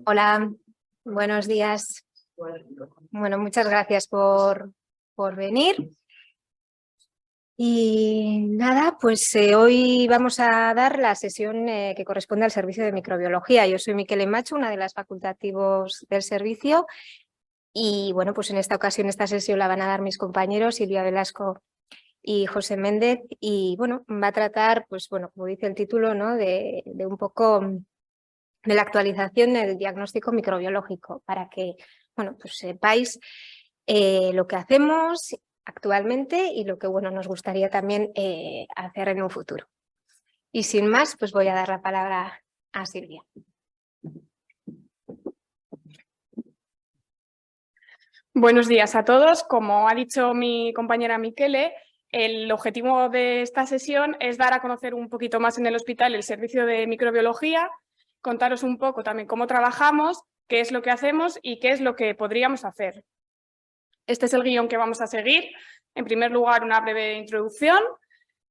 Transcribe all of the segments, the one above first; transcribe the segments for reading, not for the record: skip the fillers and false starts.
Hola, buenos días. Bueno, muchas gracias por venir. Y nada, pues hoy vamos a dar la sesión que corresponde al servicio de microbiología. Yo soy Miquel Macho, una de las facultativos del servicio. Y bueno, pues en esta ocasión, esta sesión la van a dar mis compañeros Silvia Velasco y José Méndez. Y bueno, va a tratar, pues bueno, como dice el título, ¿no? de un poco de la actualización del diagnóstico microbiológico, para que bueno, pues sepáis lo que hacemos actualmente y lo que bueno, nos gustaría también hacer en un futuro. Y sin más, pues voy a dar la palabra a Silvia. Buenos días a todos. Como ha dicho mi compañera Miquele, el objetivo de esta sesión es dar a conocer un poquito más en el hospital el servicio de microbiología, contaros un poco también cómo trabajamos, qué es lo que hacemos y qué es lo que podríamos hacer. Este es el guión que vamos a seguir. En primer lugar, una breve introducción.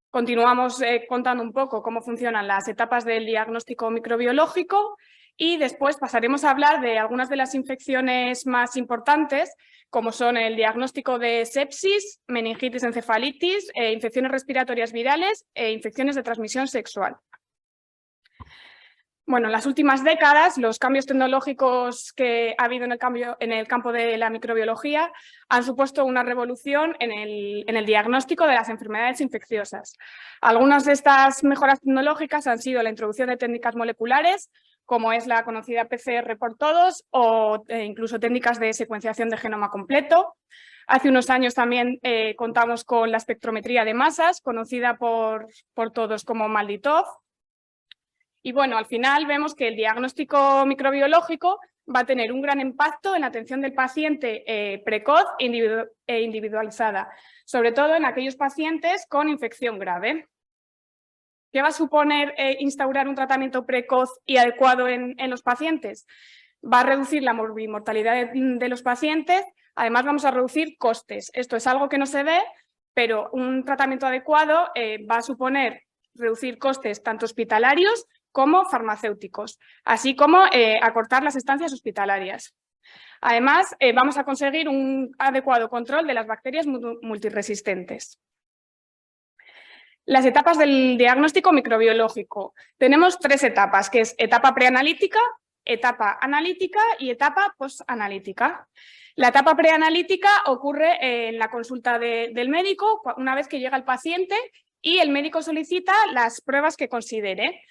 Continuamos contando un poco cómo funcionan las etapas del diagnóstico microbiológico y después pasaremos a hablar de algunas de las infecciones más importantes, como son el diagnóstico de sepsis, meningitis, encefalitis, infecciones respiratorias virales e infecciones de transmisión sexual. Bueno, en las últimas décadas, los cambios tecnológicos que ha habido en el campo de la microbiología han supuesto una revolución en el diagnóstico de las enfermedades infecciosas. Algunas de estas mejoras tecnológicas han sido la introducción de técnicas moleculares, como es la conocida PCR por todos, o incluso técnicas de secuenciación de genoma completo. Hace unos años también contamos con la espectrometría de masas, conocida por todos como MALDI-TOF. Y bueno, al final vemos que el diagnóstico microbiológico va a tener un gran impacto en la atención del paciente precoz e individualizada, sobre todo en aquellos pacientes con infección grave. ¿Qué va a suponer instaurar un tratamiento precoz y adecuado en los pacientes? Va a reducir la morbimortalidad de los pacientes, además vamos a reducir costes. Esto es algo que no se ve, pero un tratamiento adecuado va a suponer reducir costes tanto hospitalarios como farmacéuticos, así como acortar las estancias hospitalarias. Además, vamos a conseguir un adecuado control de las bacterias multiresistentes. Las etapas del diagnóstico microbiológico. Tenemos 3 etapas, que es etapa preanalítica, etapa analítica y etapa postanalítica. La etapa preanalítica ocurre en la consulta del médico, una vez que llega el paciente y el médico solicita las pruebas que considere.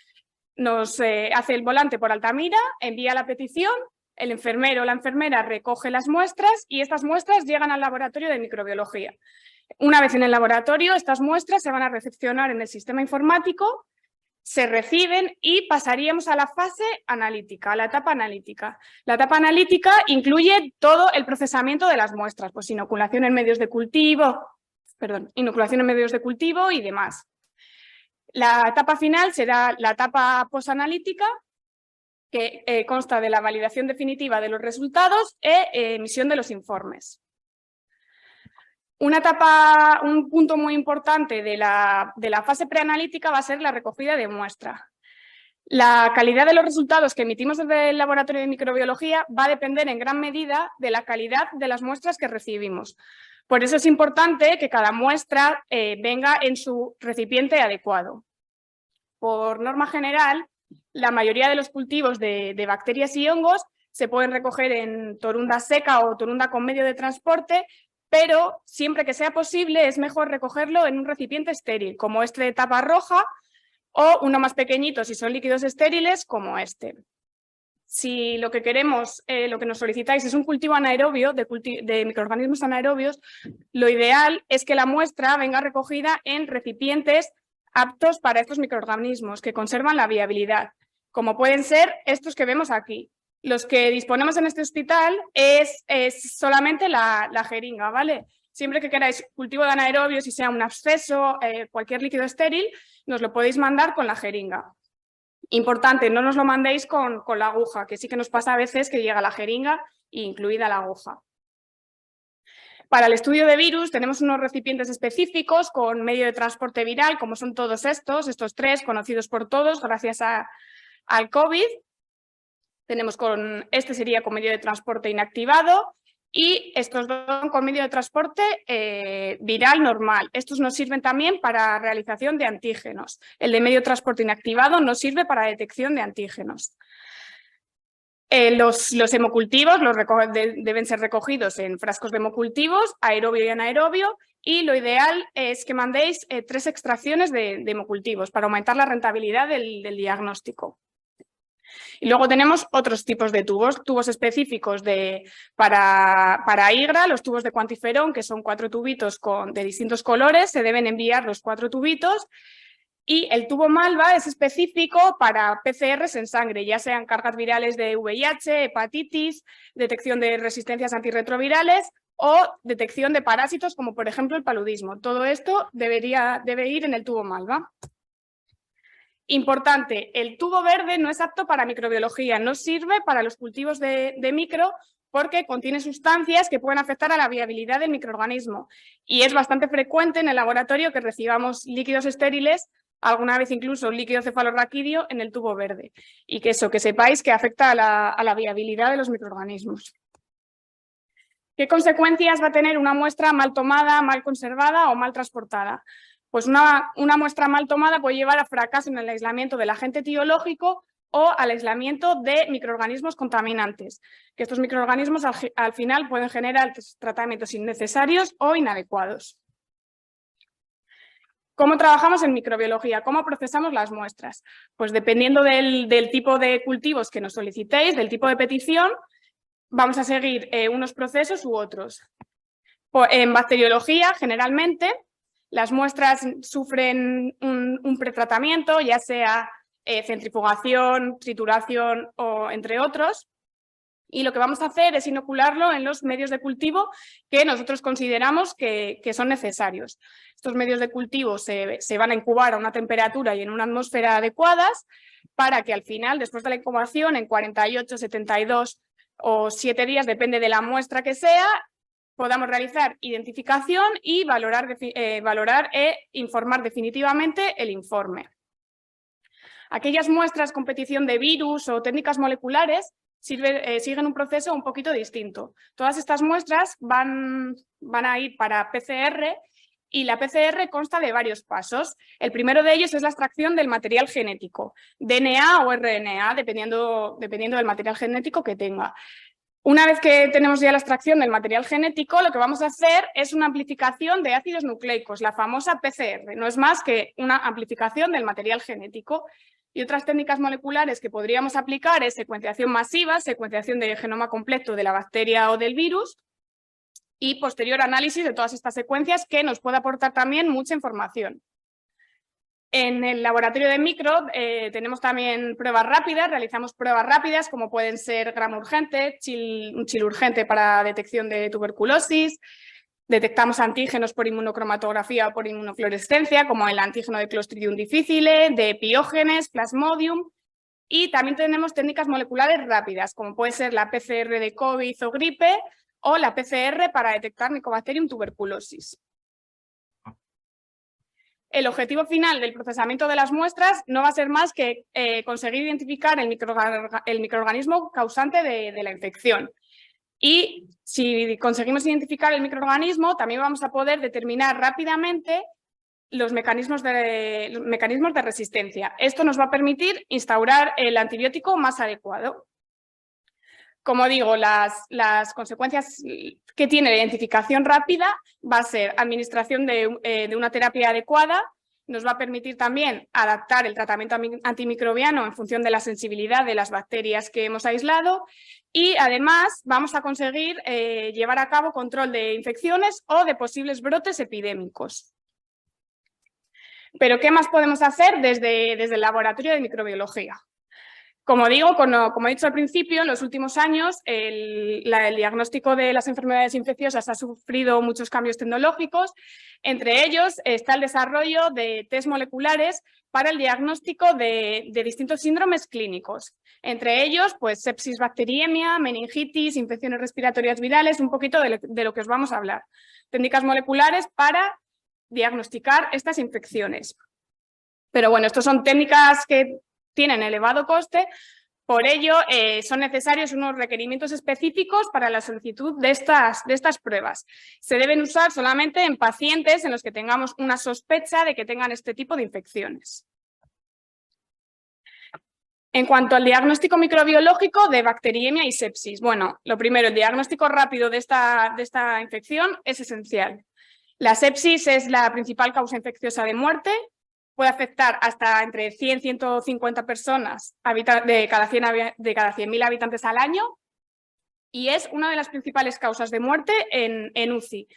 Nos hace el volante por Altamira, envía la petición, el enfermero o la enfermera recoge las muestras y estas muestras llegan al laboratorio de microbiología. Una vez en el laboratorio, estas muestras se van a recepcionar en el sistema informático, se reciben y pasaríamos a la fase analítica, a la etapa analítica. La etapa analítica incluye todo el procesamiento de las muestras, pues inoculación en medios de cultivo y demás. La etapa final será la etapa posanalítica, que consta de la validación definitiva de los resultados e emisión de los informes. Un punto muy importante de la fase preanalítica va a ser la recogida de muestra. La calidad de los resultados que emitimos desde el laboratorio de microbiología va a depender en gran medida de la calidad de las muestras que recibimos. Por eso es importante que cada muestra venga en su recipiente adecuado. Por norma general, la mayoría de los cultivos de bacterias y hongos se pueden recoger en torunda seca o torunda con medio de transporte, pero siempre que sea posible es mejor recogerlo en un recipiente estéril, como este de tapa roja, o uno más pequeñito si son líquidos estériles, como este. Si lo que queremos, lo que nos solicitáis es un cultivo anaerobio de microorganismos anaerobios, lo ideal es que la muestra venga recogida en recipientes aptos para estos microorganismos que conservan la viabilidad, como pueden ser estos que vemos aquí. Los que disponemos en este hospital es solamente la jeringa, ¿vale? Siempre que queráis cultivo de anaerobios, si sea un absceso, cualquier líquido estéril, nos lo podéis mandar con la jeringa. Importante, no nos lo mandéis con la aguja, que sí que nos pasa a veces que llega la jeringa incluida la aguja. Para el estudio de virus tenemos unos recipientes específicos con medio de transporte viral, como son todos estos tres, conocidos por todos gracias al COVID. Este sería con medio de transporte inactivado y estos dos con medio de transporte viral normal. Estos nos sirven también para realización de antígenos. El de medio de transporte inactivado nos sirve para detección de antígenos. Los hemocultivos deben ser recogidos en frascos de hemocultivos, aerobio y anaerobio, y lo ideal es que mandéis 3 extracciones de hemocultivos para aumentar la rentabilidad del diagnóstico. Y luego tenemos otros tipos de tubos específicos para IGRA, los tubos de cuantiferón, que son 4 tubitos de distintos colores, se deben enviar los 4 tubitos. Y el tubo Malva es específico para PCRs en sangre, ya sean cargas virales de VIH, hepatitis, detección de resistencias antirretrovirales o detección de parásitos como por ejemplo el paludismo. Todo esto debe ir en el tubo Malva. Importante, el tubo verde no es apto para microbiología, no sirve para los cultivos de micro porque contiene sustancias que pueden afectar a la viabilidad del microorganismo y es bastante frecuente en el laboratorio que recibamos líquidos estériles, alguna vez incluso líquido cefalorraquídeo en el tubo verde y que sepáis que afecta a la viabilidad de los microorganismos. ¿Qué consecuencias va a tener una muestra mal tomada, mal conservada o mal transportada? Pues una muestra mal tomada puede llevar a fracaso en el aislamiento del agente etiológico o al aislamiento de microorganismos contaminantes, que estos microorganismos al final pueden generar tratamientos innecesarios o inadecuados. ¿Cómo trabajamos en microbiología? ¿Cómo procesamos las muestras? Pues dependiendo del tipo de cultivos que nos solicitéis, del tipo de petición, vamos a seguir unos procesos u otros. En bacteriología, generalmente, las muestras sufren un pretratamiento, ya sea centrifugación, trituración o entre otros. Y lo que vamos a hacer es inocularlo en los medios de cultivo que nosotros consideramos que son necesarios. Estos medios de cultivo se van a incubar a una temperatura y en una atmósfera adecuadas para que al final, después de la incubación, en 48, 72 o 7 días, depende de la muestra que sea, podamos realizar identificación y valorar e informar definitivamente el informe. Aquellas muestras con petición de virus o técnicas moleculares siguen un proceso un poquito distinto. Todas estas muestras van a ir para PCR y la PCR consta de varios pasos. El primero de ellos es la extracción del material genético, DNA o RNA, dependiendo del material genético que tenga. Una vez que tenemos ya la extracción del material genético, lo que vamos a hacer es una amplificación de ácidos nucleicos, la famosa PCR. No es más que una amplificación del material genético. Y otras técnicas moleculares que podríamos aplicar es secuenciación masiva, secuenciación del genoma completo de la bacteria o del virus y posterior análisis de todas estas secuencias que nos puede aportar también mucha información. En el laboratorio de micro tenemos también pruebas rápidas, realizamos pruebas rápidas como pueden ser gramo urgente, un chill urgente para detección de tuberculosis. Detectamos antígenos por inmunocromatografía o por inmunofluorescencia, como el antígeno de Clostridium difficile, de Piógenes, Plasmodium. Y también tenemos técnicas moleculares rápidas, como puede ser la PCR de COVID o gripe o la PCR para detectar Mycobacterium tuberculosis. El objetivo final del procesamiento de las muestras no va a ser más que conseguir identificar el microorganismo causante de la infección. Y si conseguimos identificar el microorganismo, también vamos a poder determinar rápidamente los mecanismos de resistencia. Esto nos va a permitir instaurar el antibiótico más adecuado. Como digo, las consecuencias que tiene la identificación rápida va a ser administración de una terapia adecuada, nos va a permitir también adaptar el tratamiento antimicrobiano en función de la sensibilidad de las bacterias que hemos aislado y además vamos a conseguir llevar a cabo control de infecciones o de posibles brotes epidémicos. Pero ¿qué más podemos hacer desde el laboratorio de microbiología? Como digo, como he dicho al principio, en los últimos años el diagnóstico de las enfermedades infecciosas ha sufrido muchos cambios tecnológicos. Entre ellos está el desarrollo de test moleculares para el diagnóstico de distintos síndromes clínicos. Entre ellos, pues sepsis, bacteriemia, meningitis, infecciones respiratorias virales, un poquito de lo que os vamos a hablar. Técnicas moleculares para diagnosticar estas infecciones. Pero bueno, estas son técnicas que tienen elevado coste, por ello son necesarios unos requerimientos específicos para la solicitud de estas pruebas. Se deben usar solamente en pacientes en los que tengamos una sospecha de que tengan este tipo de infecciones. En cuanto al diagnóstico microbiológico de bacteriemia y sepsis, bueno, lo primero, el diagnóstico rápido de esta infección es esencial. La sepsis es la principal causa infecciosa de muerte. Puede afectar hasta entre 100 y 150 personas de cada 100.000 habitantes al año y es una de las principales causas de muerte en UCI.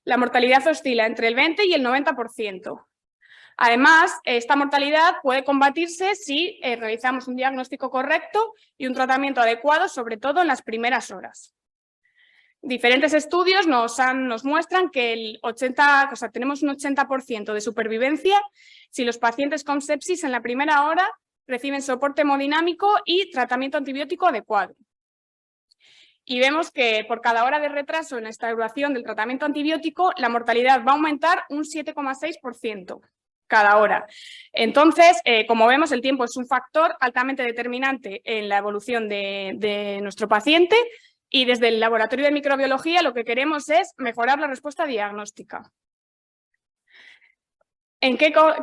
La mortalidad oscila entre el 20 y el 90%. Además, esta mortalidad puede combatirse si realizamos un diagnóstico correcto y un tratamiento adecuado, sobre todo en las primeras horas. Diferentes estudios nos muestran que tenemos un 80% de supervivencia si los pacientes con sepsis en la primera hora reciben soporte hemodinámico y tratamiento antibiótico adecuado. Y vemos que por cada hora de retraso en la instauración del tratamiento antibiótico, la mortalidad va a aumentar un 7,6% cada hora. Entonces, como vemos, el tiempo es un factor altamente determinante en la evolución de nuestro paciente. Y desde el laboratorio de microbiología lo que queremos es mejorar la respuesta diagnóstica.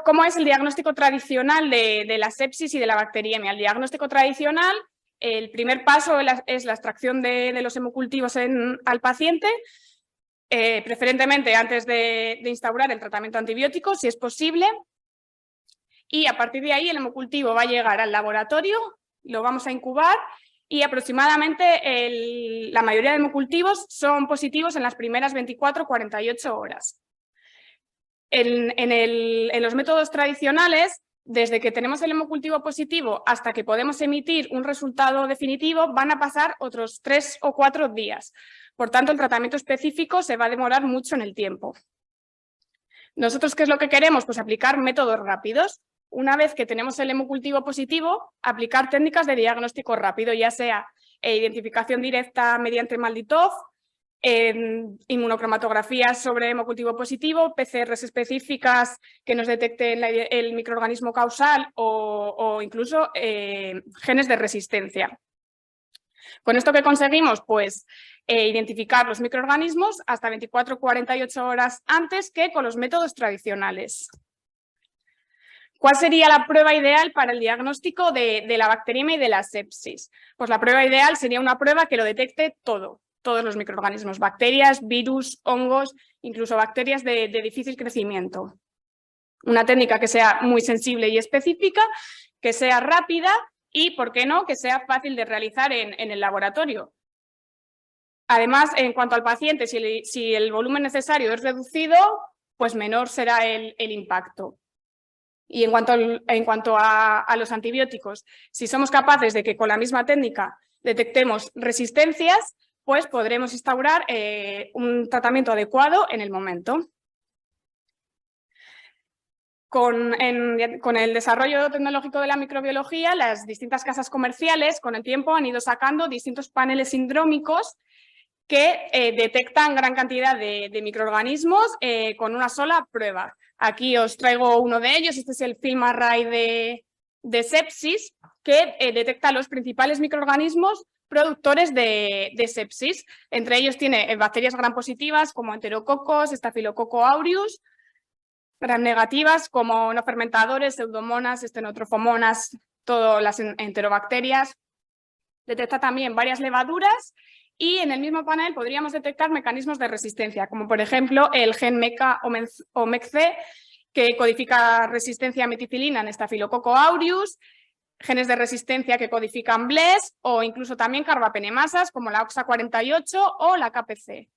¿Cómo es el diagnóstico tradicional de la sepsis y de la bacteriemia? El diagnóstico tradicional, el primer paso es la extracción de los hemocultivos al paciente, preferentemente antes de instaurar el tratamiento antibiótico, si es posible. Y a partir de ahí el hemocultivo va a llegar al laboratorio, lo vamos a incubar. Y aproximadamente la mayoría de hemocultivos son positivos en las primeras 24 o 48 horas. En los métodos tradicionales, desde que tenemos el hemocultivo positivo hasta que podemos emitir un resultado definitivo, van a pasar otros 3 o 4 días. Por tanto, el tratamiento específico se va a demorar mucho en el tiempo. ¿Nosotros qué es lo que queremos? Pues aplicar métodos rápidos. Una vez que tenemos el hemocultivo positivo, aplicar técnicas de diagnóstico rápido, ya sea identificación directa mediante MALDI-TOF, inmunocromatografías sobre hemocultivo positivo, PCRs específicas que nos detecten el microorganismo causal o incluso genes de resistencia. ¿Con esto qué conseguimos? Pues identificar los microorganismos hasta 24 o 48 horas antes que con los métodos tradicionales. ¿Cuál sería la prueba ideal para el diagnóstico de la bacteriemia y de la sepsis? Pues la prueba ideal sería una prueba que lo detecte todos los microorganismos, bacterias, virus, hongos, incluso bacterias de difícil crecimiento. Una técnica que sea muy sensible y específica, que sea rápida y, ¿por qué no?, que sea fácil de realizar en el laboratorio. Además, en cuanto al paciente, si el volumen necesario es reducido, pues menor será el impacto. Y en cuanto a los antibióticos, si somos capaces de que con la misma técnica detectemos resistencias, pues podremos instaurar un tratamiento adecuado en el momento. Con el desarrollo tecnológico de la microbiología, las distintas casas comerciales con el tiempo han ido sacando distintos paneles sindrómicos que detectan gran cantidad de microorganismos con una sola prueba. Aquí os traigo uno de ellos, este es el FilmArray de sepsis, que detecta los principales microorganismos productores de sepsis. Entre ellos tiene bacterias gram positivas como Enterococos, Staphylococcus aureus, gram negativas como no fermentadores, pseudomonas, estenotrofomonas, todas las enterobacterias. Detecta también varias levaduras. Y en el mismo panel podríamos detectar mecanismos de resistencia, como por ejemplo el gen MECA o MECC, que codifica resistencia a meticilina en Staphylococcus aureus, genes de resistencia que codifican BLES o incluso también carbapenemasas como la OXA48 o la KPC.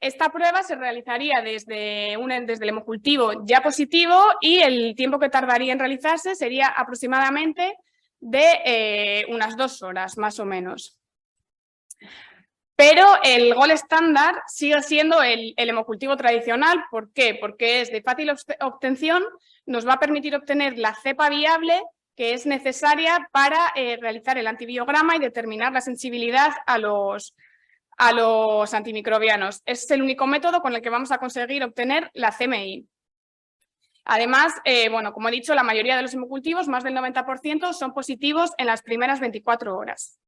Esta prueba se realizaría desde el hemocultivo ya positivo y el tiempo que tardaría en realizarse sería aproximadamente de unas 2 horas, más o menos. Pero el gol estándar sigue siendo el hemocultivo tradicional. ¿Por qué? Porque es de fácil obtención, nos va a permitir obtener la cepa viable que es necesaria para realizar el antibiograma y determinar la sensibilidad a los antimicrobianos. Es el único método con el que vamos a conseguir obtener la CMI. Además, bueno, como he dicho, la mayoría de los hemocultivos, más del 90%, son positivos en las primeras 24 horas.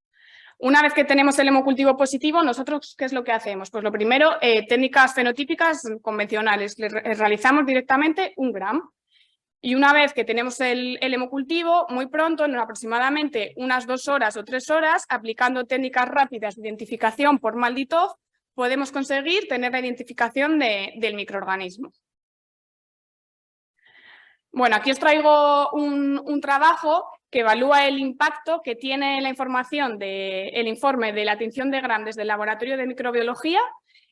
Una vez que tenemos el hemocultivo positivo, nosotros, ¿qué es lo que hacemos? Pues lo primero, técnicas fenotípicas convencionales. Les realizamos directamente un GRAM. Y una vez que tenemos el hemocultivo, muy pronto, en aproximadamente unas 2 horas o 3 horas, aplicando técnicas rápidas de identificación por Malditov, podemos conseguir tener la identificación del microorganismo. Bueno, aquí os traigo un trabajo que evalúa el impacto que tiene la información del informe de la tinción de Gram desde el laboratorio de microbiología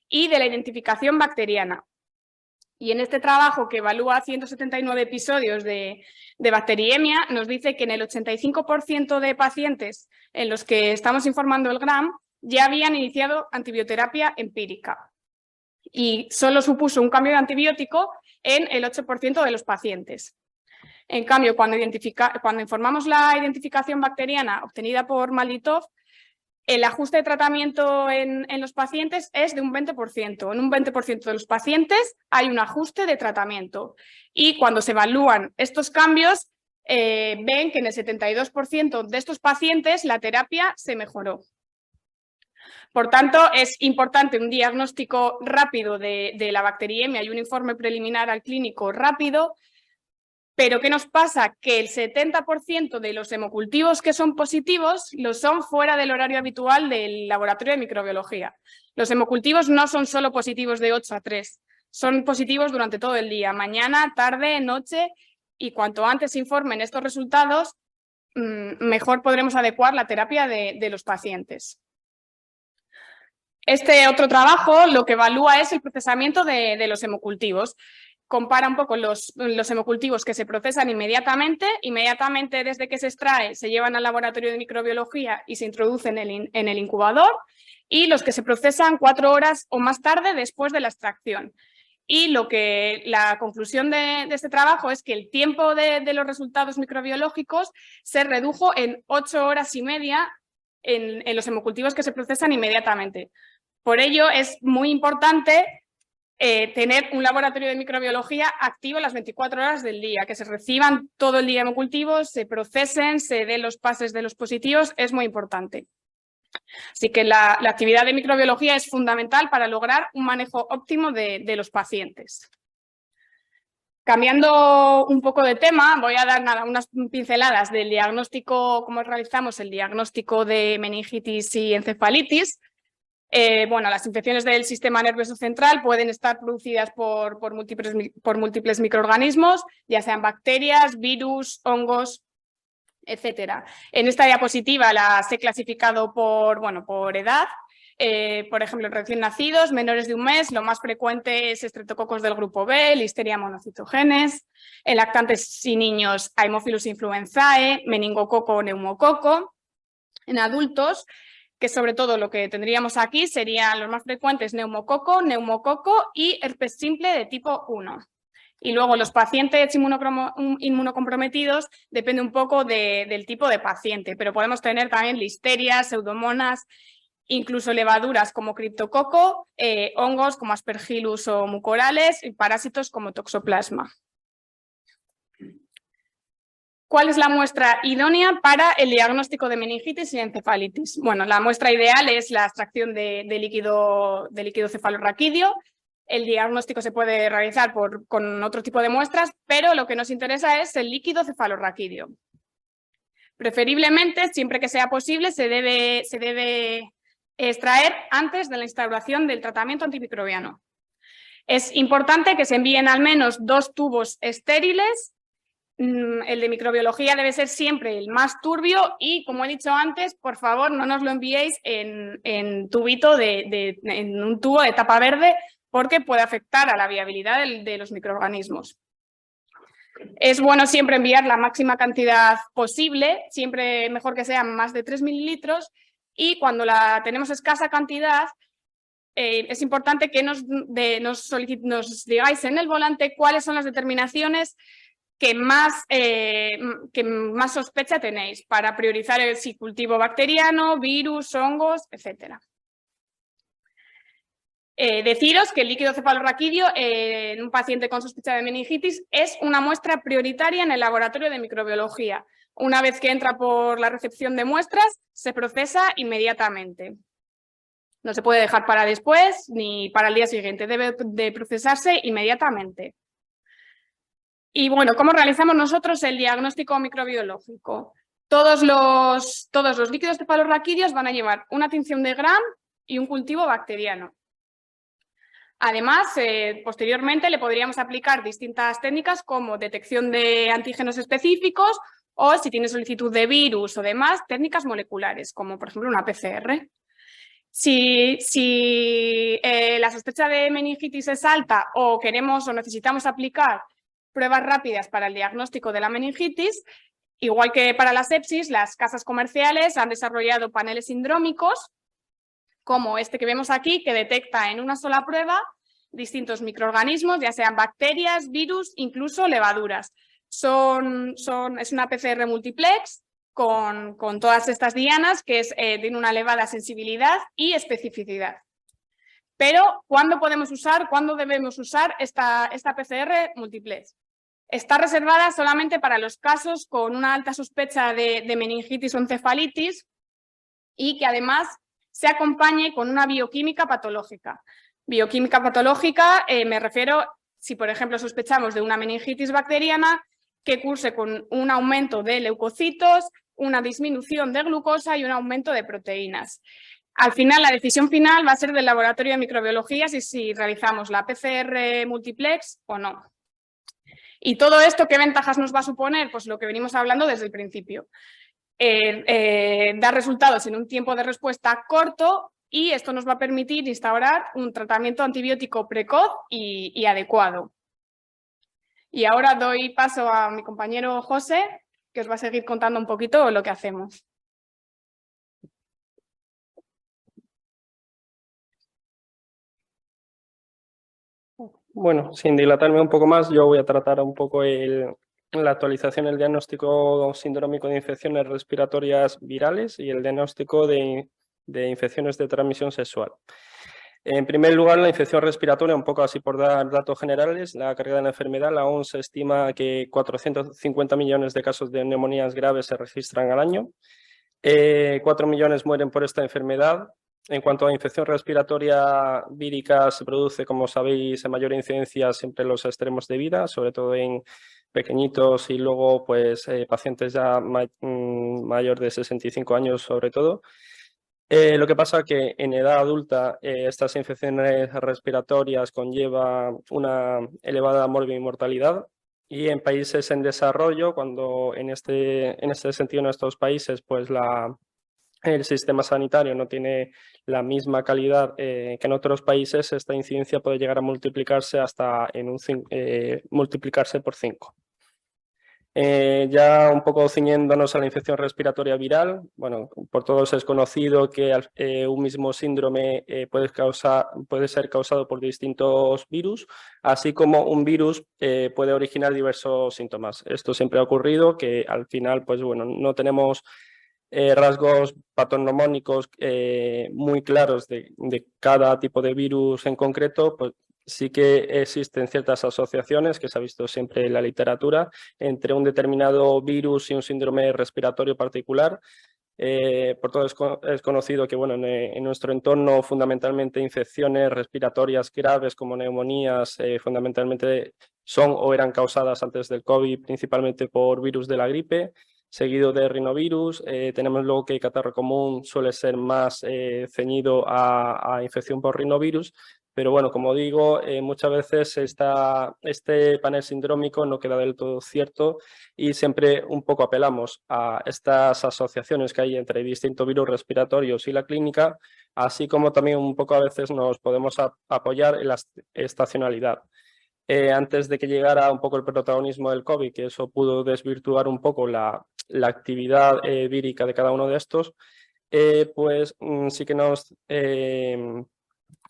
y de la identificación bacteriana. Y en este trabajo, que evalúa 179 episodios de bacteriemia, nos dice que en el 85% de pacientes en los que estamos informando el GRAM ya habían iniciado antibioterapia empírica. Y solo supuso un cambio de antibiótico en el 8% de los pacientes. En cambio, cuando informamos la identificación bacteriana obtenida por Malditov, el ajuste de tratamiento en los pacientes es de un 20%. En un 20% de los pacientes hay un ajuste de tratamiento. Y cuando se evalúan estos cambios, ven que en el 72% de estos pacientes la terapia se mejoró. Por tanto, es importante un diagnóstico rápido de la bacteriemia y un informe preliminar al clínico rápido. Pero ¿qué nos pasa? Que el 70% de los hemocultivos que son positivos lo son fuera del horario habitual del laboratorio de microbiología. Los hemocultivos no son solo positivos de 8 a 3, son positivos durante todo el día, mañana, tarde, noche, y cuanto antes se informen estos resultados, mejor podremos adecuar la terapia de los pacientes. Este otro trabajo lo que evalúa es el procesamiento de los hemocultivos. Compara un poco los hemocultivos que se procesan inmediatamente desde que se extrae, se llevan al laboratorio de microbiología y se introducen en el incubador, y los que se procesan 4 horas o más tarde después de la extracción. Y la conclusión de este trabajo es que el tiempo de los resultados microbiológicos se redujo en 8 horas y media en los hemocultivos que se procesan inmediatamente. Por ello es muy importante tener un laboratorio de microbiología activo las 24 horas del día, que se reciban todo el día hemocultivos, se procesen, se den los pases de los positivos, es muy importante. Así que la actividad de microbiología es fundamental para lograr un manejo óptimo de los pacientes. Cambiando un poco de tema, voy a dar unas pinceladas del diagnóstico, cómo realizamos el diagnóstico de meningitis y encefalitis. Bueno, las infecciones del sistema nervioso central pueden estar producidas por múltiples microorganismos, ya sean bacterias, virus, hongos, etc. En esta diapositiva las he clasificado por edad. Por ejemplo, recién nacidos, menores de un mes, lo más frecuente es estreptococos del grupo B, Listeria monocytogenes. En lactantes y niños, Haemophilus influenzae, meningococo o neumococo. En adultos, que sobre todo lo que tendríamos aquí serían los más frecuentes neumococo y herpes simple de tipo 1. Y luego los pacientes inmunocomprometidos depende un poco del tipo de paciente, pero podemos tener también listerias, pseudomonas, incluso levaduras como criptococo, hongos como Aspergillus o mucorales y parásitos como Toxoplasma. ¿Cuál es la muestra idónea para el diagnóstico de meningitis y encefalitis? Bueno, la muestra ideal es la extracción de líquido cefalorraquídeo. El diagnóstico se puede realizar con otro tipo de muestras, pero lo que nos interesa es el líquido cefalorraquídeo. Preferiblemente, siempre que sea posible, se debe extraer antes de la instauración del tratamiento antimicrobiano. Es importante que se envíen al menos 2 tubos estériles. El de microbiología debe ser siempre el más turbio y, como he dicho antes, por favor no nos lo enviéis en un tubo de tapa verde, porque puede afectar a la viabilidad de los microorganismos. Es bueno siempre enviar la máxima cantidad posible, siempre mejor que sean más de 3 mililitros, y cuando tenemos escasa cantidad, es importante que nos digáis en el volante cuáles son las determinaciones que más sospecha tenéis para priorizar si cultivo bacteriano, virus, hongos, etc. Deciros que el líquido cefalorraquídeo en un paciente con sospecha de meningitis es una muestra prioritaria en el laboratorio de microbiología. Una vez que entra por la recepción de muestras, se procesa inmediatamente. No se puede dejar para después ni para el día siguiente, debe de procesarse inmediatamente. Y bueno, ¿cómo realizamos nosotros el diagnóstico microbiológico? Todos los líquidos cefalorraquídeos van a llevar una tinción de Gram y un cultivo bacteriano. Además, posteriormente le podríamos aplicar distintas técnicas como detección de antígenos específicos o, si tiene solicitud de virus o demás, técnicas moleculares, como por ejemplo una PCR. Si la sospecha de meningitis es alta o queremos o necesitamos aplicar pruebas rápidas para el diagnóstico de la meningitis, igual que para la sepsis, las casas comerciales han desarrollado paneles sindrómicos, como este que vemos aquí, que detecta en una sola prueba distintos microorganismos, ya sean bacterias, virus, incluso levaduras. Es una PCR multiplex con todas estas dianas, que tiene una elevada sensibilidad y especificidad. Pero, ¿cuándo debemos usar esta PCR multiplex? Está reservada solamente para los casos con una alta sospecha de meningitis o encefalitis y que además se acompañe con una bioquímica patológica. Bioquímica patológica me refiero, si por ejemplo sospechamos de una meningitis bacteriana, que curse con un aumento de leucocitos, una disminución de glucosa y un aumento de proteínas. Al final, la decisión final va a ser del laboratorio de microbiología si realizamos la PCR multiplex o no. ¿Y todo esto qué ventajas nos va a suponer? Pues lo que venimos hablando desde el principio. Dar resultados en un tiempo de respuesta corto, y esto nos va a permitir instaurar un tratamiento antibiótico precoz y adecuado. Y ahora doy paso a mi compañero José, que os va a seguir contando un poquito lo que hacemos. Bueno, sin dilatarme un poco más, yo voy a tratar un poco la actualización del diagnóstico sindrómico de infecciones respiratorias virales y el diagnóstico de infecciones de transmisión sexual. En primer lugar, la infección respiratoria, un poco así por dar datos generales, la carga de la enfermedad, la OMS estima que 450 millones de casos de neumonías graves se registran al año. 4 millones mueren por esta enfermedad. En cuanto a infección respiratoria vírica, se produce, como sabéis, en mayor incidencia siempre en los extremos de vida, sobre todo en pequeñitos y luego pues pacientes ya mayor de 65 años sobre todo. Lo que pasa es que en edad adulta estas infecciones respiratorias conllevan una elevada mortalidad, y en países en desarrollo, cuando en este sentido en estos países pues el sistema sanitario no tiene la misma calidad que en otros países, esta incidencia puede llegar a multiplicarse multiplicarse por 5. Ya un poco ciñéndonos a la infección respiratoria viral, bueno, por todos es conocido que un mismo síndrome puede ser causado por distintos virus, así como un virus puede originar diversos síntomas. Esto siempre ha ocurrido, que al final, pues bueno, no tenemos rasgos patognomónicos muy claros de cada tipo de virus en concreto, pues sí que existen ciertas asociaciones que se ha visto siempre en la literatura entre un determinado virus y un síndrome respiratorio particular. Por todo es conocido que bueno, en nuestro entorno fundamentalmente infecciones respiratorias graves como neumonías fundamentalmente son o eran causadas antes del COVID principalmente por virus de la gripe, seguido de rinovirus. Tenemos luego que el catarro común suele ser más ceñido a infección por rinovirus, pero bueno, como digo, muchas veces este panel sindrómico no queda del todo cierto y siempre un poco apelamos a estas asociaciones que hay entre distintos virus respiratorios y la clínica, así como también un poco a veces nos podemos apoyar en la estacionalidad. antes de que llegara un poco el protagonismo del COVID, que eso pudo desvirtuar un poco la actividad vírica de cada uno de estos, pues sí que nos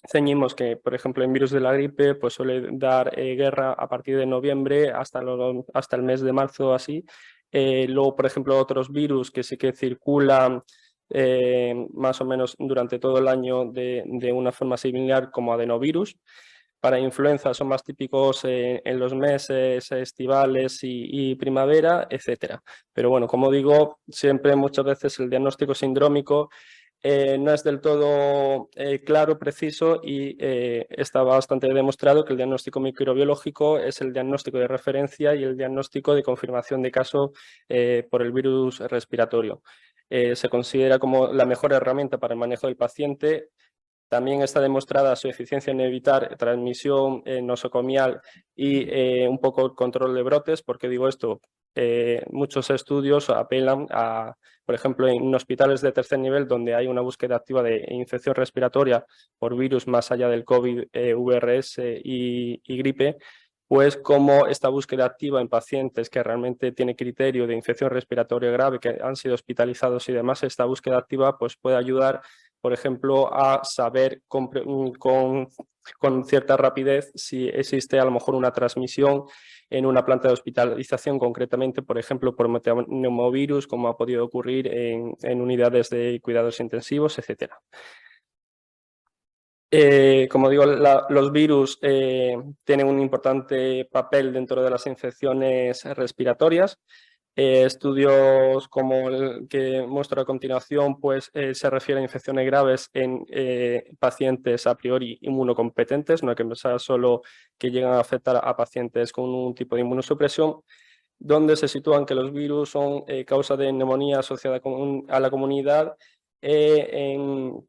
ceñimos que, por ejemplo, en virus de la gripe pues suele dar guerra a partir de noviembre hasta el mes de marzo así. Luego, por ejemplo, otros virus que sí que circulan más o menos durante todo el año de una forma similar, como adenovirus. Para influenza son más típicos en los meses estivales y primavera, etcétera. Pero bueno, como digo, siempre muchas veces el diagnóstico sindrómico no es del todo claro, preciso, y está bastante demostrado que el diagnóstico microbiológico es el diagnóstico de referencia y el diagnóstico de confirmación de caso por el virus respiratorio. Se considera como la mejor herramienta para el manejo del paciente. También está demostrada su eficiencia en evitar transmisión nosocomial y un poco el control de brotes. ¿Por qué digo esto? Muchos estudios apelan a, por ejemplo, en hospitales de tercer nivel donde hay una búsqueda activa de infección respiratoria por virus más allá del COVID, VRS y gripe, pues como esta búsqueda activa en pacientes que realmente tiene criterio de infección respiratoria grave, que han sido hospitalizados y demás, esta búsqueda activa pues puede ayudar, por ejemplo, a saber con cierta rapidez si existe a lo mejor una transmisión en una planta de hospitalización, concretamente, por ejemplo, por metapneumovirus, como ha podido ocurrir en unidades de cuidados intensivos, etcétera. Como digo, los virus tienen un importante papel dentro de las infecciones respiratorias. Estudios como el que muestro a continuación pues, se refieren a infecciones graves en pacientes a priori inmunocompetentes, no hay que pensar solo que llegan a afectar a pacientes con un tipo de inmunosupresión, donde se sitúan que los virus son causa de neumonía asociada a la comunidad en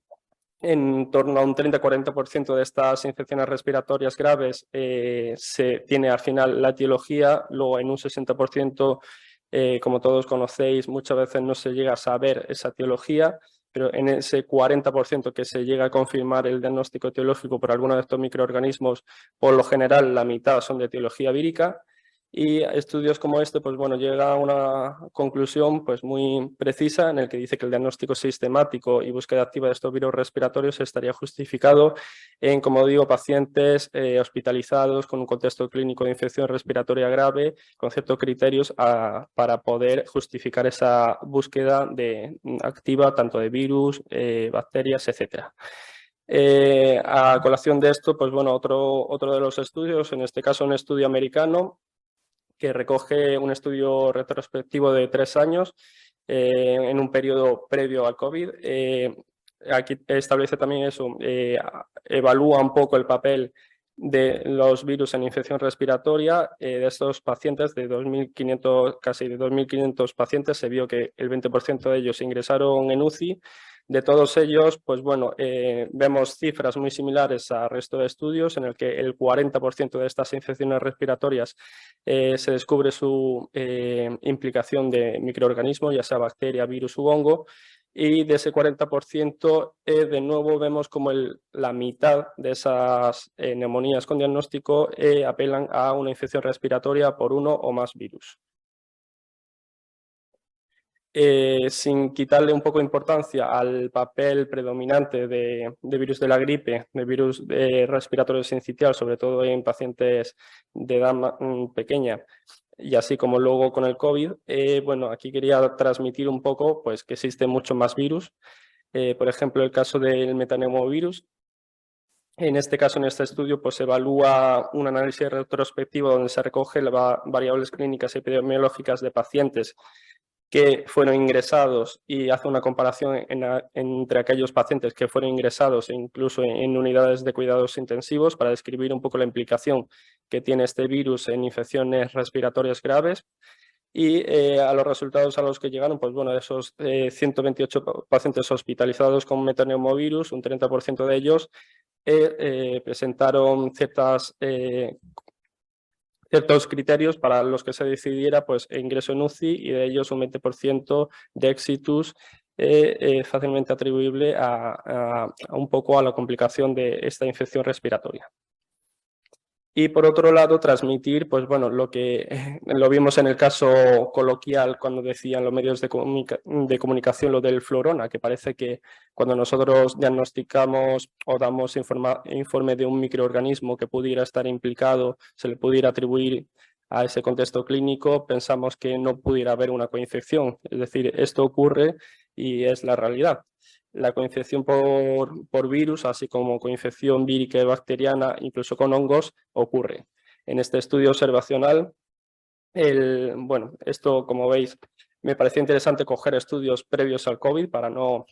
torno a un 30-40% de estas infecciones respiratorias graves se tiene al final la etiología, luego en un 60%, como todos conocéis, muchas veces no se llega a saber esa etiología, pero en ese 40% que se llega a confirmar el diagnóstico etiológico por alguno de estos microorganismos, por lo general la mitad son de etiología vírica. Y estudios como este, pues bueno, llega a una conclusión pues muy precisa en el que dice que el diagnóstico sistemático y búsqueda activa de estos virus respiratorios estaría justificado en, como digo, pacientes hospitalizados con un contexto clínico de infección respiratoria grave, con ciertos criterios para poder justificar esa búsqueda activa tanto de virus, bacterias, etcétera. A colación de esto, pues bueno, otro de los estudios, en este caso un estudio americano, que recoge un estudio retrospectivo de 3 años en un periodo previo al COVID. Aquí establece también eso, evalúa un poco el papel de los virus en infección respiratoria de estos pacientes, de 2.500, casi de 2.500 pacientes. Se vio que el 20% de ellos ingresaron en UCI. De todos ellos, pues bueno, vemos cifras muy similares al resto de estudios en el que el 40% de estas infecciones respiratorias se descubre su implicación de microorganismos, ya sea bacteria, virus u hongo, y de ese 40% de nuevo vemos como la mitad de esas neumonías con diagnóstico apelan a una infección respiratoria por uno o más virus. Sin quitarle un poco de importancia al papel predominante de virus de la gripe, de virus respiratorio sincitial, sobre todo en pacientes de edad pequeña, y así como luego con el COVID, bueno, aquí quería transmitir un poco pues, que existen muchos más virus. Por ejemplo, el caso del metapneumovirus. En este caso, en este estudio, pues se evalúa un análisis retrospectivo donde se recoge las variables clínicas y epidemiológicas de pacientes que fueron ingresados y hace una comparación entre aquellos pacientes que fueron ingresados e incluso en unidades de cuidados intensivos para describir un poco la implicación que tiene este virus en infecciones respiratorias graves. Y a los resultados a los que llegaron, pues bueno, de esos 128 pacientes hospitalizados con metapneumovirus, un 30% de ellos presentaron ciertos criterios para los que se decidiera pues, ingreso en UCI, y de ellos un 20% de exitus fácilmente atribuible a un poco a la complicación de esta infección respiratoria. Y por otro lado, transmitir, pues bueno, lo que lo vimos en el caso coloquial cuando decían los medios de comunicación lo del florona, que parece que cuando nosotros diagnosticamos o damos informe de un microorganismo que pudiera estar implicado, se le pudiera atribuir a ese contexto clínico, pensamos que no pudiera haber una coinfección. Es decir, esto ocurre y es la realidad. La coinfección por virus, así como coinfección vírica y bacteriana, incluso con hongos, ocurre. En este estudio observacional, bueno, esto, como veis, me pareció interesante coger estudios previos al COVID para no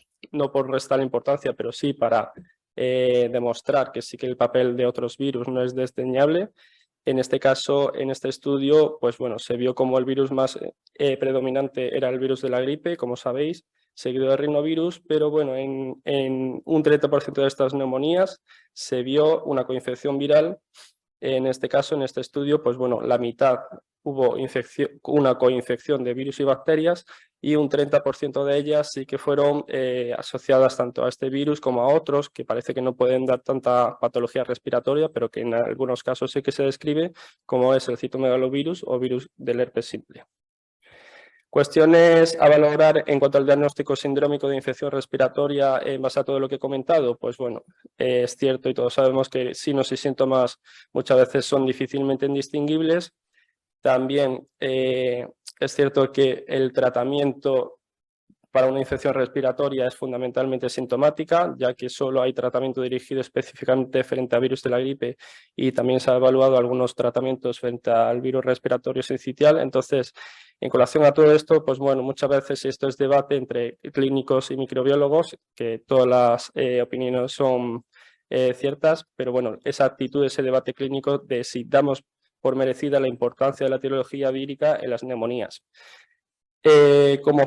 por restar importancia, pero sí para demostrar que sí que el papel de otros virus no es desdeñable. En este caso, en este estudio, pues bueno, se vio como el virus más predominante era el virus de la gripe, como sabéis, seguido de rinovirus, pero bueno, en un 30% de estas neumonías se vio una coinfección viral. En este caso, en este estudio, pues bueno, la mitad hubo una coinfección de virus y bacterias y un 30% de ellas sí que fueron asociadas tanto a este virus como a otros que parece que no pueden dar tanta patología respiratoria, pero que en algunos casos sí que se describe, como es el citomegalovirus o virus del herpes simple. Cuestiones a valorar en cuanto al diagnóstico sindrómico de infección respiratoria en base a todo lo que he comentado. Pues bueno, es cierto y todos sabemos que signos y síntomas muchas veces son difícilmente indistinguibles. También es cierto que el tratamiento para una infección respiratoria es fundamentalmente sintomática, ya que solo hay tratamiento dirigido específicamente frente a virus de la gripe y también se ha evaluado algunos tratamientos frente al virus respiratorio sincitial. Entonces, en colación a todo esto, pues bueno, muchas veces esto es debate entre clínicos y microbiólogos, que todas las opiniones son ciertas, pero bueno, esa actitud, ese debate clínico de si damos por merecida la importancia de la etiología vírica en las neumonías. Como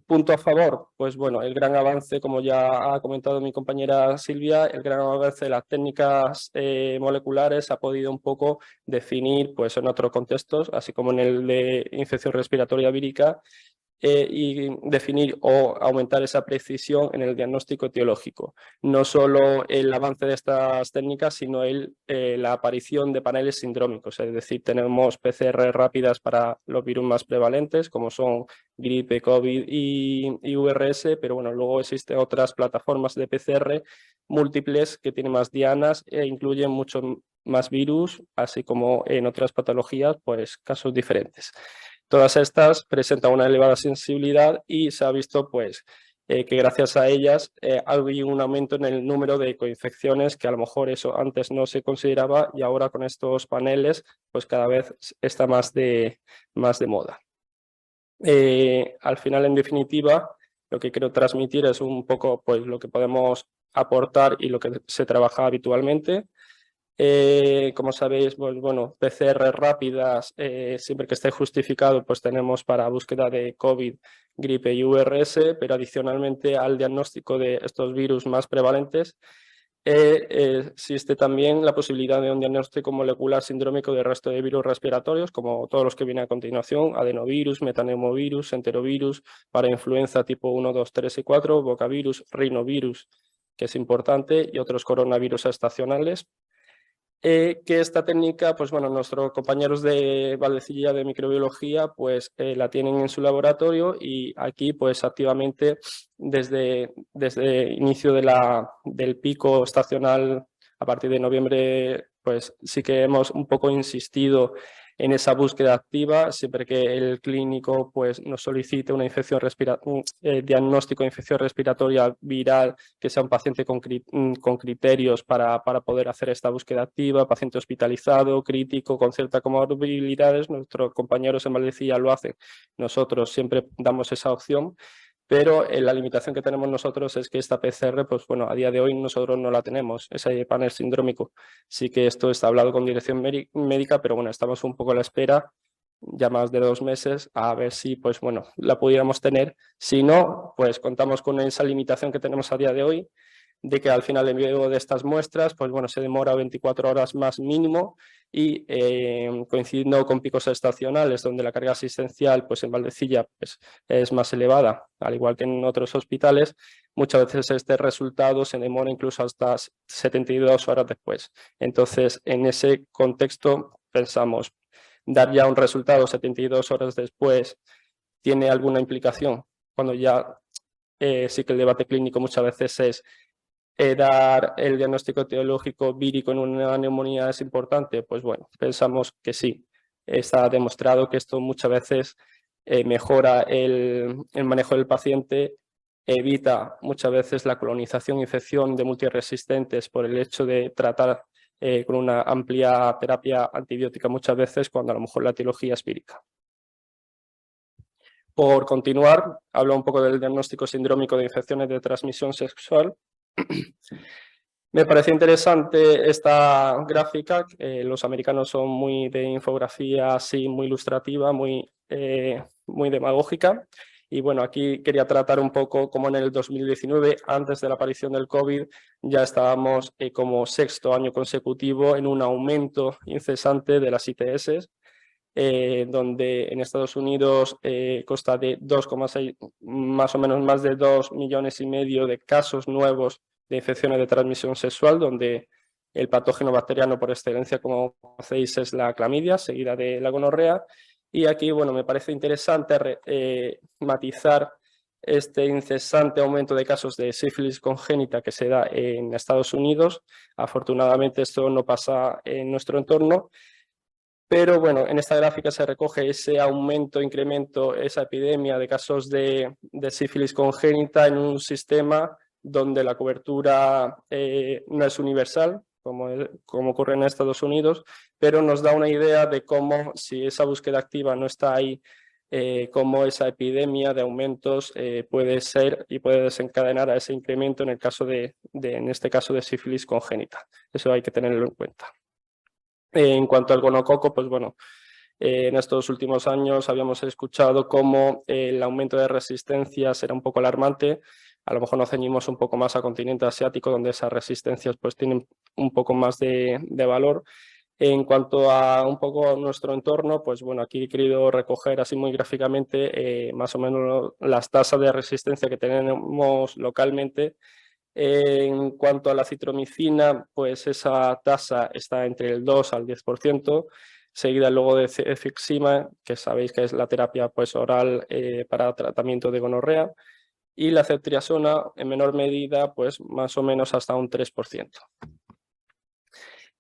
punto a favor, pues bueno, el gran avance, como ya ha comentado mi compañera Silvia, el gran avance de las técnicas moleculares ha podido un poco definir, pues en otros contextos, así como en el de infección respiratoria vírica, y definir o aumentar esa precisión en el diagnóstico etiológico. No solo el avance de estas técnicas, sino la aparición de paneles sindrómicos, es decir, tenemos PCR rápidas para los virus más prevalentes, como son gripe, COVID y VRS, pero bueno, luego existen otras plataformas de PCR múltiples que tienen más dianas e incluyen muchos más virus, así como en otras patologías, pues casos diferentes. Todas estas presentan una elevada sensibilidad y se ha visto pues, que gracias a ellas ha habido un aumento en el número de coinfecciones que a lo mejor eso antes no se consideraba y ahora con estos paneles pues cada vez está más de moda. Al final, en definitiva, lo que quiero transmitir es un poco pues, lo que podemos aportar y lo que se trabaja habitualmente. Como sabéis, pues, bueno, PCR rápidas, siempre que esté justificado, pues tenemos para búsqueda de COVID, gripe y VRS, pero adicionalmente al diagnóstico de estos virus más prevalentes, existe también la posibilidad de un diagnóstico molecular sindrómico del resto de virus respiratorios, como todos los que vienen a continuación, adenovirus, metaneumovirus, enterovirus, para influenza tipo 1, 2, 3 y 4, bocavirus, rinovirus, que es importante, y otros coronavirus estacionales. Que esta técnica, pues bueno, nuestros compañeros de Valdecilla de microbiología pues la tienen en su laboratorio y aquí pues activamente desde inicio del pico estacional a partir de noviembre pues sí que hemos un poco insistido en esa búsqueda activa, siempre que el clínico pues, nos solicite una infección diagnóstico de infección respiratoria viral, que sea un paciente con criterios para poder hacer esta búsqueda activa, paciente hospitalizado, crítico, con ciertas comorbilidades, nuestros compañeros en Valdecilla lo hacen, nosotros siempre damos esa opción. Pero la limitación que tenemos nosotros es que esta PCR, pues bueno, a día de hoy nosotros no la tenemos, ese panel sindrómico. Sí que esto está hablado con dirección médica, pero bueno, estamos un poco a la espera, ya más de 2 meses, a ver si, pues bueno, la pudiéramos tener. Si no, pues contamos con esa limitación que tenemos a día de hoy, de que al final el envío de estas muestras pues bueno, se demora 24 horas más mínimo y coincidiendo con picos estacionales donde la carga asistencial pues en Valdecilla pues, es más elevada, al igual que en otros hospitales, muchas veces este resultado se demora incluso hasta 72 horas después. Entonces, en ese contexto pensamos, dar ya un resultado 72 horas después tiene alguna implicación, cuando ya sí que el debate clínico muchas veces es dar el diagnóstico etiológico vírico en una neumonía es importante. Pues bueno, pensamos que sí. Está demostrado que esto muchas veces mejora el manejo del paciente, evita muchas veces la colonización e infección de multiresistentes por el hecho de tratar con una amplia terapia antibiótica muchas veces cuando a lo mejor la etiología es vírica. Por continuar, hablo un poco del diagnóstico sindrómico de infecciones de transmisión sexual. Me parece interesante esta gráfica. Los americanos son muy de infografía, así muy ilustrativa, muy demagógica. Y bueno, aquí quería tratar un poco cómo en el 2019, antes de la aparición del COVID, ya estábamos como sexto año consecutivo en un aumento incesante de las ITS, donde en Estados Unidos consta de 2,6, más o menos más de 2,5 millones de casos nuevos de infecciones de transmisión sexual, donde el patógeno bacteriano por excelencia, como conocéis, es la clamidia, seguida de la gonorrea. Y aquí, bueno, me parece interesante matizar este incesante aumento de casos de sífilis congénita que se da en Estados Unidos. Afortunadamente esto no pasa en nuestro entorno. Pero bueno, en esta gráfica se recoge ese aumento, incremento, esa epidemia de casos de sífilis congénita en un sistema donde la cobertura no es universal, como ocurre en Estados Unidos, pero nos da una idea de cómo, si esa búsqueda activa no está ahí, cómo esa epidemia de aumentos puede ser y puede desencadenar a ese incremento en el caso en este caso de sífilis congénita. Eso hay que tenerlo en cuenta. En cuanto al gonococo, pues bueno, en estos últimos años habíamos escuchado cómo el aumento de resistencias era un poco alarmante. A lo mejor nos ceñimos un poco más a continente asiático, donde esas resistencias pues tienen un poco más de valor. En cuanto a un poco nuestro entorno, pues bueno, aquí he querido recoger así muy gráficamente más o menos las tasas de resistencia que tenemos localmente. En cuanto a la citromicina, pues esa tasa está entre el 2 al 10%, seguida luego de cefixima, que sabéis que es la terapia pues, oral para tratamiento de gonorrea, y la ceftriaxona en menor medida, pues más o menos hasta un 3%.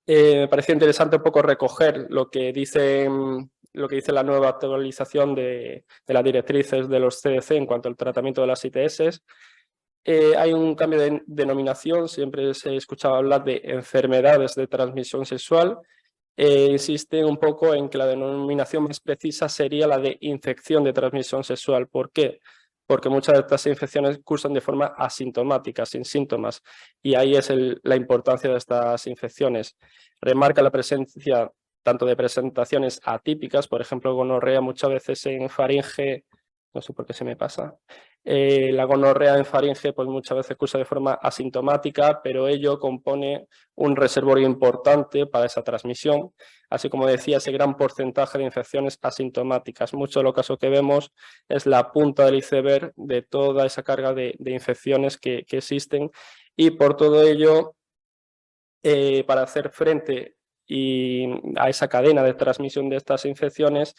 Me parece interesante un poco recoger lo que dice la nueva actualización de las directrices de los CDC en cuanto al tratamiento de las ITS. Hay un cambio de denominación, siempre se escuchaba hablar de enfermedades de transmisión sexual. Insiste un poco en que la denominación más precisa sería la de infección de transmisión sexual. ¿Por qué? Porque muchas de estas infecciones cursan de forma asintomática, sin síntomas, y ahí es la importancia de estas infecciones. Remarca la presencia tanto de presentaciones atípicas, por ejemplo, gonorrea muchas veces en faringe, no sé por qué se me pasa. La gonorrea en faringe pues muchas veces cursa de forma asintomática, pero ello compone un reservorio importante para esa transmisión, así como decía, ese gran porcentaje de infecciones asintomáticas. Mucho de lo caso que vemos es la punta del iceberg de toda esa carga de infecciones que existen, y por todo ello, para hacer frente a esa cadena de transmisión de estas infecciones,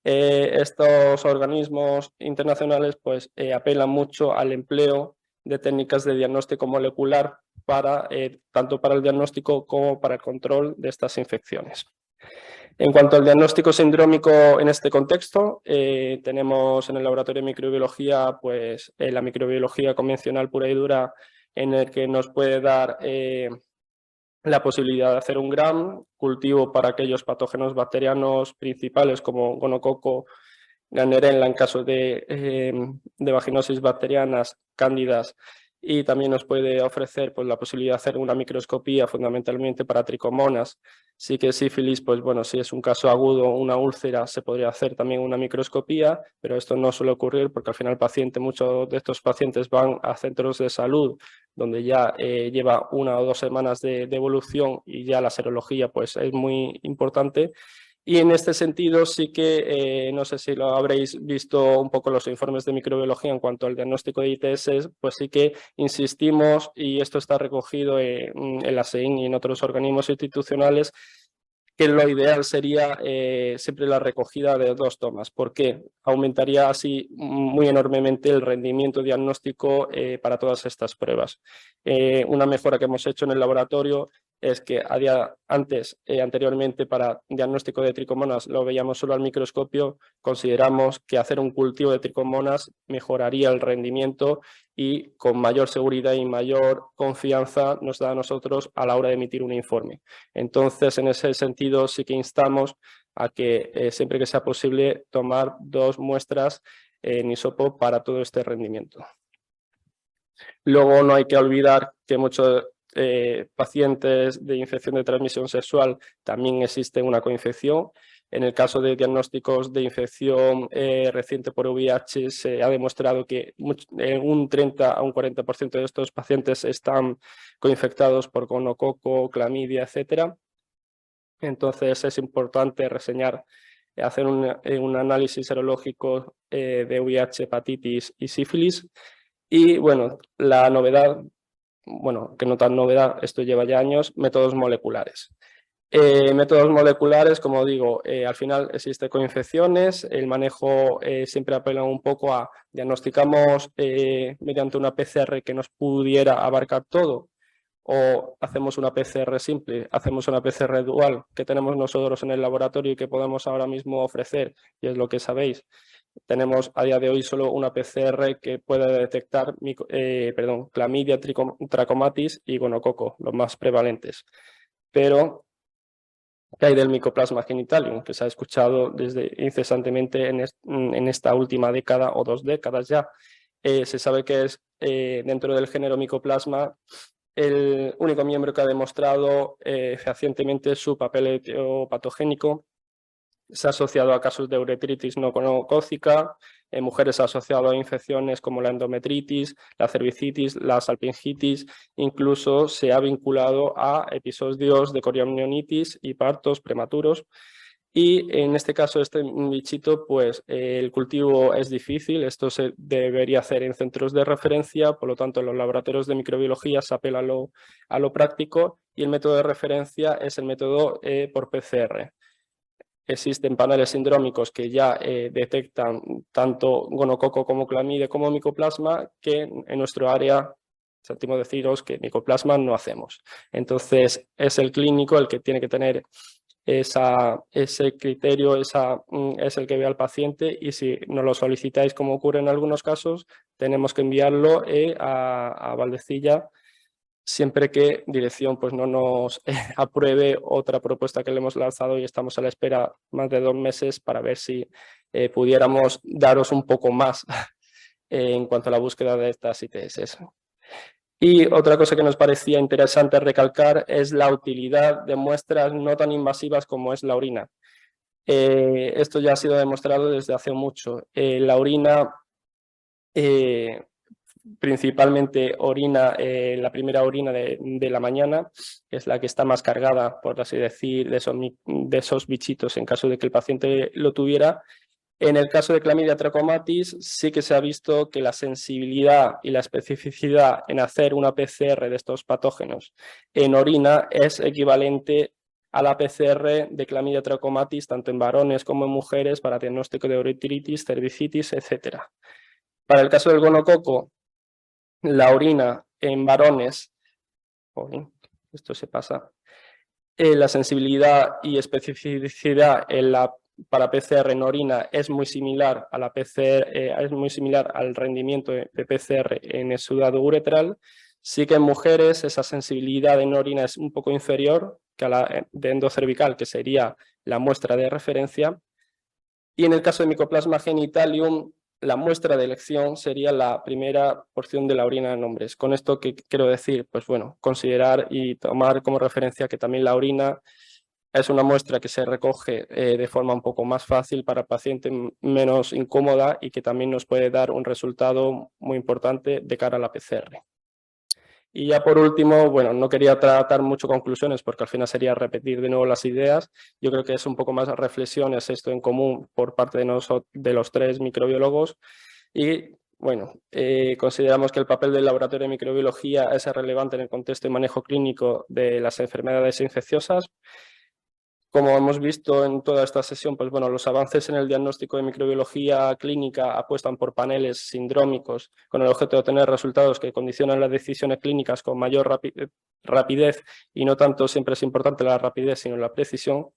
estos organismos internacionales pues, apelan mucho al empleo de técnicas de diagnóstico molecular tanto para el diagnóstico como para el control de estas infecciones. En cuanto al diagnóstico sindrómico en este contexto, tenemos en el laboratorio de microbiología pues, la microbiología convencional pura y dura, en el que nos puede dar la posibilidad de hacer un gram cultivo para aquellos patógenos bacterianos principales como gonococo, Gardnerella en caso de vaginosis bacterianas, cándidas, y también nos puede ofrecer pues, la posibilidad de hacer una microscopía fundamentalmente para tricomonas. Sí que sífilis, pues bueno, si es un caso agudo, una úlcera, se podría hacer también una microscopía, pero esto no suele ocurrir porque al final muchos de estos pacientes van a centros de salud donde ya lleva 1 o 2 semanas de evolución y ya la serología pues, es muy importante. Y en este sentido sí que, no sé si lo habréis visto un poco los informes de microbiología en cuanto al diagnóstico de ITS, pues sí que insistimos, y esto está recogido en la SEIN y en otros organismos institucionales, que lo ideal sería siempre la recogida de 2 tomas, porque aumentaría así muy enormemente el rendimiento diagnóstico para todas estas pruebas. Una mejora que hemos hecho en el laboratorio es que anteriormente para diagnóstico de tricomonas lo veíamos solo al microscopio, consideramos que hacer un cultivo de tricomonas mejoraría el rendimiento y con mayor seguridad y mayor confianza nos da a nosotros a la hora de emitir un informe. Entonces, en ese sentido, sí que instamos a que siempre que sea posible tomar 2 muestras en hisopo para todo este rendimiento. Luego no hay que olvidar que muchos pacientes de infección de transmisión sexual también existe una coinfección. En el caso de diagnósticos de infección reciente por VIH se ha demostrado que un 30 a un 40% de estos pacientes están coinfectados por gonococo, clamidia, etc. Entonces es importante reseñar, hacer un análisis serológico de VIH, hepatitis y sífilis. Y bueno, la novedad, bueno, que no tan novedad, esto lleva ya años, métodos moleculares. Métodos moleculares, como digo, al final existe coinfecciones, el manejo siempre apela un poco a diagnosticamos mediante una PCR que nos pudiera abarcar todo, o hacemos una PCR simple, hacemos una PCR dual que tenemos nosotros en el laboratorio y que podemos ahora mismo ofrecer, y es lo que sabéis. Tenemos a día de hoy solo una PCR que puede detectar clamidia, trachomatis y gonococo, los más prevalentes. Pero ¿qué hay del Mycoplasma genitalium? Que se ha escuchado desde incesantemente en esta última década o 2 décadas ya. Se sabe que es dentro del género Mycoplasma el único miembro que ha demostrado fehacientemente su papel etiopatogénico. Se ha asociado a casos de uretritis no gonocócica, en mujeres ha asociado a infecciones como la endometritis, la cervicitis, la salpingitis, incluso se ha vinculado a episodios de coriamnionitis y partos prematuros. Y en este caso, este bichito, pues el cultivo es difícil, esto se debería hacer en centros de referencia, por lo tanto en los laboratorios de microbiología se apela a lo práctico y el método de referencia es el método por PCR. Existen paneles sindrómicos que ya detectan tanto gonococo como clamidia como micoplasma, que en nuestro área sentimos deciros que micoplasma no hacemos. Entonces es el clínico el que tiene que tener ese criterio, es el que ve al paciente, y si nos lo solicitáis, como ocurre en algunos casos, tenemos que enviarlo a Valdecilla, siempre que dirección pues no nos apruebe otra propuesta que le hemos lanzado, y estamos a la espera más de 2 meses para ver si pudiéramos daros un poco más en cuanto a la búsqueda de estas ITS. Y otra cosa que nos parecía interesante recalcar es la utilidad de muestras no tan invasivas como es la orina. Esto ya ha sido demostrado desde hace mucho. La orina principalmente la primera orina de la mañana, que es la que está más cargada, por así decir, de esos bichitos en caso de que el paciente lo tuviera. En el caso de clamidia trachomatis sí que se ha visto que la sensibilidad y la especificidad en hacer una PCR de estos patógenos en orina es equivalente a la PCR de clamidia trachomatis tanto en varones como en mujeres para diagnóstico de uretritis, cervicitis, etc. Para el caso del gonococo, la orina en varones, esto se pasa, la sensibilidad y especificidad para PCR en orina es muy similar a la PCR, es muy similar al rendimiento de PCR en exudado uretral. Sí que en mujeres esa sensibilidad en orina es un poco inferior que a la de endocervical, que sería la muestra de referencia. Y en el caso de Mycoplasma genitalium, la muestra de elección sería la primera porción de la orina en hombres. Con esto, ¿qué quiero decir? Pues bueno, considerar y tomar como referencia que también la orina es una muestra que se recoge de forma un poco más fácil para el paciente, menos incómoda, y que también nos puede dar un resultado muy importante de cara a la PCR. Y ya por último, bueno, no quería tratar mucho conclusiones porque al final sería repetir de nuevo las ideas. Yo creo que es un poco más reflexiones, esto en común por parte de los tres microbiólogos. Y bueno, consideramos que el papel del laboratorio de microbiología es relevante en el contexto y manejo clínico de las enfermedades infecciosas. Como hemos visto en toda esta sesión, pues bueno, los avances en el diagnóstico de microbiología clínica apuestan por paneles sindrómicos con el objeto de obtener resultados que condicionan las decisiones clínicas con mayor rapidez y no tanto siempre es importante la rapidez, sino la precisión.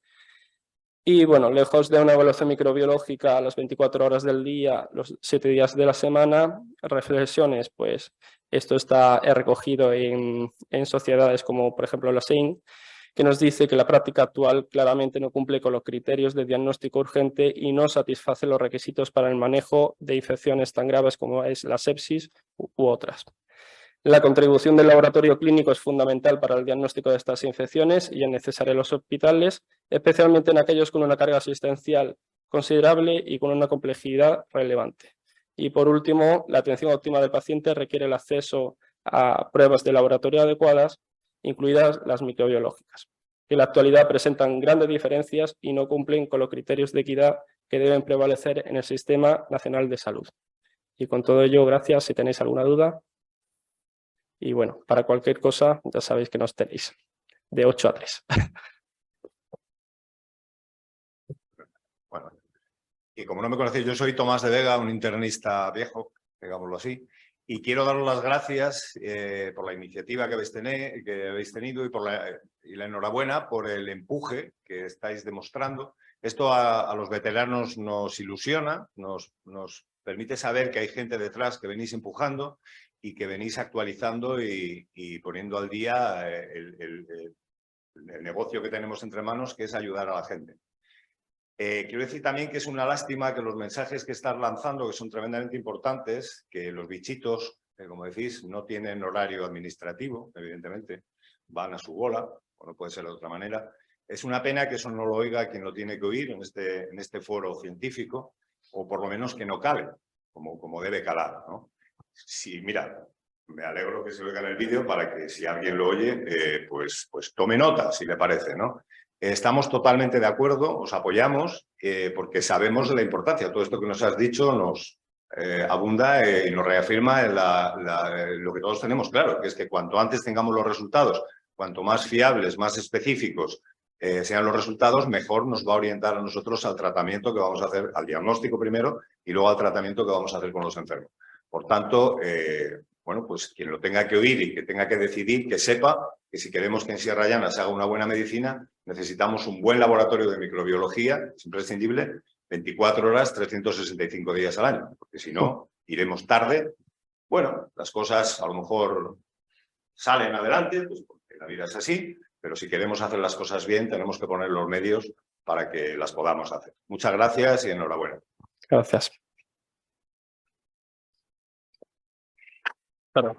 Y bueno, lejos de una evaluación microbiológica a las 24 horas del día, los 7 días de la semana, reflexiones, pues esto está recogido en sociedades como por ejemplo la SEIN, que nos dice que la práctica actual claramente no cumple con los criterios de diagnóstico urgente y no satisface los requisitos para el manejo de infecciones tan graves como es la sepsis u otras. La contribución del laboratorio clínico es fundamental para el diagnóstico de estas infecciones y es necesaria en los hospitales, especialmente en aquellos con una carga asistencial considerable y con una complejidad relevante. Y por último, la atención óptima del paciente requiere el acceso a pruebas de laboratorio adecuadas, incluidas las microbiológicas, que en la actualidad presentan grandes diferencias y no cumplen con los criterios de equidad que deben prevalecer en el Sistema Nacional de Salud. Y con todo ello, gracias. Si tenéis alguna duda. Y bueno, para cualquier cosa, ya sabéis que nos tenéis de 8 a 3. Bueno, y como no me conocéis, yo soy Tomás de Vega, un internista viejo, digámoslo así, y quiero daros las gracias por la iniciativa que habéis tenido y la enhorabuena por el empuje que estáis demostrando. Esto a los veteranos nos ilusiona, nos permite saber que hay gente detrás que venís empujando y que venís actualizando y poniendo al día el negocio que tenemos entre manos, que es ayudar a la gente. Quiero decir también que es una lástima que los mensajes que estás lanzando, que son tremendamente importantes, que los bichitos, como decís, no tienen horario administrativo, evidentemente, van a su bola, o no puede ser de otra manera. Es una pena que eso no lo oiga quien lo tiene que oír en este foro científico, o por lo menos que no cale, como debe calar, ¿no? Sí, mira, me alegro que se oiga en el vídeo para que si alguien lo oye, pues tome nota, si le parece, ¿no? Estamos totalmente de acuerdo, os apoyamos, porque sabemos de la importancia. Todo esto que nos has dicho nos abunda y nos reafirma lo que todos tenemos claro, que es que cuanto antes tengamos los resultados, cuanto más fiables, más específicos sean los resultados, mejor nos va a orientar a nosotros al tratamiento que vamos a hacer, al diagnóstico primero y luego al tratamiento que vamos a hacer con los enfermos. Por tanto, bueno, pues quien lo tenga que oír y que tenga que decidir, que sepa que si queremos que en Sierra Llana se haga una buena medicina, necesitamos un buen laboratorio de microbiología, es imprescindible, 24 horas, 365 días al año, porque si no, iremos tarde. Bueno, las cosas a lo mejor salen adelante, pues porque la vida es así, pero si queremos hacer las cosas bien, tenemos que poner los medios para que las podamos hacer. Muchas gracias y enhorabuena. Gracias. Perdón.